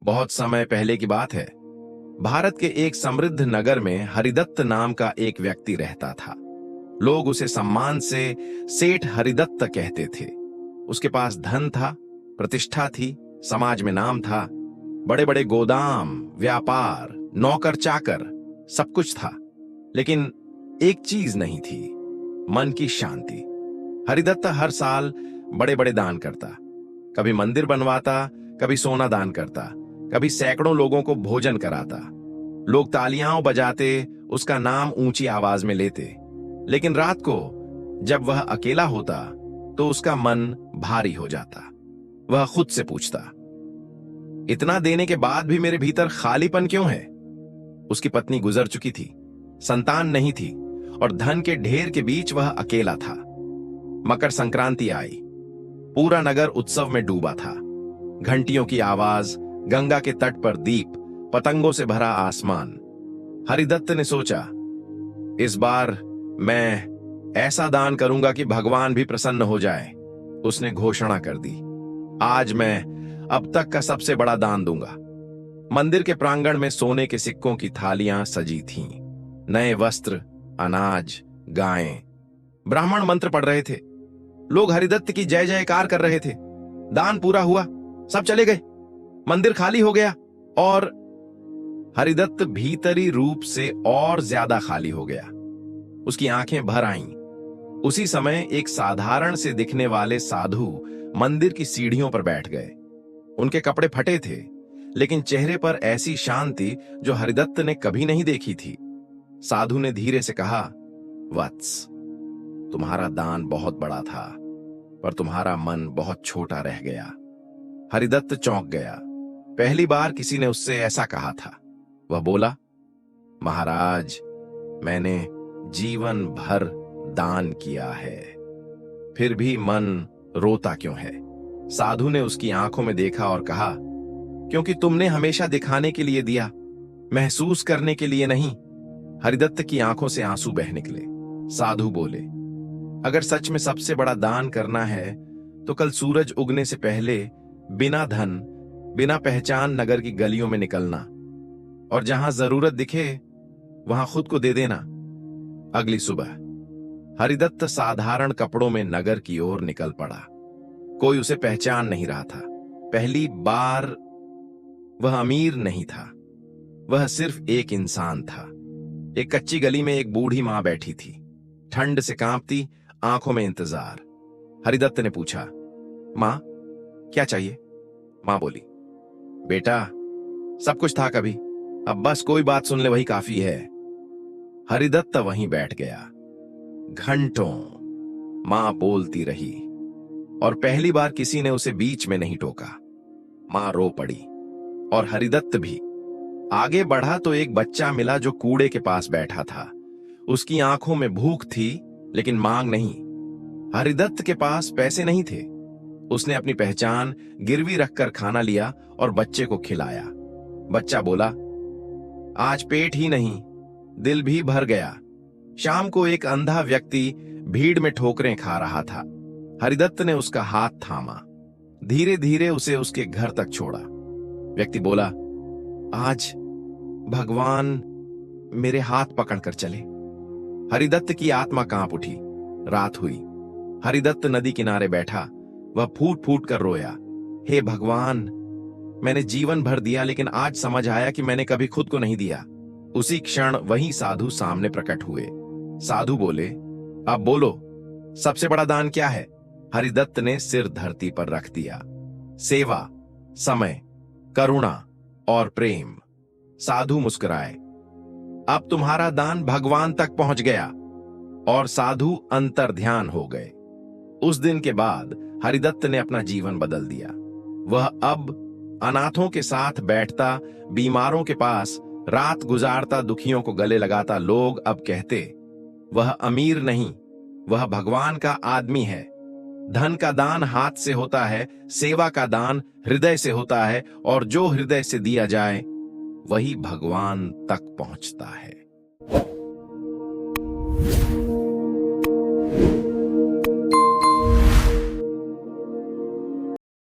बहुत समय पहले की बात है। भारत के एक समृद्ध नगर में हरिदत्त नाम का एक व्यक्ति रहता था। लोग उसे सम्मान से सेठ हरिदत्त कहते थे। उसके पास धन था, प्रतिष्ठा थी, समाज में नाम था। बड़े बड़े गोदाम, व्यापार, नौकर चाकर, सब कुछ था। लेकिन एक चीज नहीं थी, मन की शांति। हरिदत्त हर साल बड़े बड़े दान करता। कभी मंदिर बनवाता, कभी सोना दान करता, कभी सैकड़ों लोगों को भोजन कराता। लोग तालियां बजाते, उसका नाम ऊंची आवाज में लेते। लेकिन रात को जब वह अकेला होता तो उसका मन भारी हो जाता। वह खुद से पूछता, इतना देने के बाद भी मेरे भीतर खालीपन क्यों है? उसकी पत्नी गुजर चुकी थी, संतान नहीं थी और धन के ढेर के बीच वह अकेला था। मकर संक्रांति आई। पूरा नगर उत्सव में डूबा था। घंटियों की आवाज, गंगा के तट पर दीप, पतंगों से भरा आसमान। हरिदत्त ने सोचा, इस बार मैं ऐसा दान करूंगा कि भगवान भी प्रसन्न हो जाए। उसने घोषणा कर दी, आज मैं अब तक का सबसे बड़ा दान दूंगा। मंदिर के प्रांगण में सोने के सिक्कों की थालियां सजी थीं, नए वस्त्र, अनाज, गायें। ब्राह्मण मंत्र पढ़ रहे थे। लोग हरिदत्त की जय जयकार कर रहे थे। दान पूरा हुआ, सब चले गए, मंदिर खाली हो गया और हरिदत्त भीतरी रूप से और ज्यादा खाली हो गया। उसकी आंखें भर आईं। उसी समय एक साधारण से दिखने वाले साधु मंदिर की सीढ़ियों पर बैठ गए। उनके कपड़े फटे थे, लेकिन चेहरे पर ऐसी शांति जो हरिदत्त ने कभी नहीं देखी थी। साधु ने धीरे से कहा, वत्स, तुम्हारा दान बहुत बड़ा था, पर तुम्हारा मन बहुत छोटा रह गया। हरिदत्त चौंक गया। पहली बार किसी ने उससे ऐसा कहा था। वह बोला, महाराज, मैंने जीवन भर दान किया है, फिर भी मन रोता क्यों है? साधु ने उसकी आंखों में देखा और कहा, क्योंकि तुमने हमेशा दिखाने के लिए दिया, महसूस करने के लिए नहीं। हरिदत्त की आंखों से आंसू बह निकले। साधु बोले, अगर सच में सबसे बड़ा दान करना है तो कल सूरज उगने से पहले बिना धन, बिना पहचान नगर की गलियों में निकलना और जहां जरूरत दिखे वहां खुद को दे देना। अगली सुबह हरिदत्त साधारण कपड़ों में नगर की ओर निकल पड़ा। कोई उसे पहचान नहीं रहा था। पहली बार वह अमीर नहीं था, वह सिर्फ एक इंसान था। एक कच्ची गली में एक बूढ़ी मां बैठी थी, ठंड से कांपती, आंखों में इंतजार। हरिदत्त ने पूछा, मां, क्या चाहिए? मां बोली, बेटा, सब कुछ था कभी, अब बस कोई बात सुन ले वही काफी है। हरिदत्त वहीं बैठ गया। घंटों मां बोलती रही और पहली बार किसी ने उसे बीच में नहीं टोका। मां रो पड़ी और हरिदत्त भी। आगे बढ़ा तो एक बच्चा मिला जो कूड़े के पास बैठा था। उसकी आंखों में भूख थी, लेकिन मांग नहीं। हरिदत्त के पास पैसे नहीं थे। उसने अपनी पहचान गिरवी रखकर खाना लिया और बच्चे को खिलाया। बच्चा बोला, आज पेट ही नहीं, दिल भी भर गया। शाम को एक अंधा व्यक्ति भीड़ में ठोकरें खा रहा था। हरिदत्त ने उसका हाथ थामा, धीरे धीरे उसे उसके घर तक छोड़ा। व्यक्ति बोला, आज भगवान मेरे हाथ पकड़कर चले। हरिदत्त की आत्मा कांप उठी। रात हुई। हरिदत्त नदी किनारे बैठा। वह फूट फूट कर रोया, हे भगवान, मैंने जीवन भर दिया, लेकिन आज समझ आया कि मैंने कभी खुद को नहीं दिया। उसी क्षण वही साधु सामने प्रकट हुए। साधु बोले, अब बोलो, सबसे बड़ा दान क्या है? हरिदत्त ने सिर धरती पर रख दिया। सेवा, समय, करुणा और प्रेम। साधु मुस्कुराए, अब तुम्हारा दान भगवान तक पहुंच गया। और साधु अंतर्ध्यान हो गए। उस दिन के बाद हरिदत्त ने अपना जीवन बदल दिया। वह अब अनाथों के साथ बैठता, बीमारों के पास रात गुजारता, दुखियों को गले लगाता। लोग अब कहते, वह अमीर नहीं, वह भगवान का आदमी है। धन का दान हाथ से होता है, सेवा का दान हृदय से होता है, और जो हृदय से दिया जाए वही भगवान तक पहुंचता है।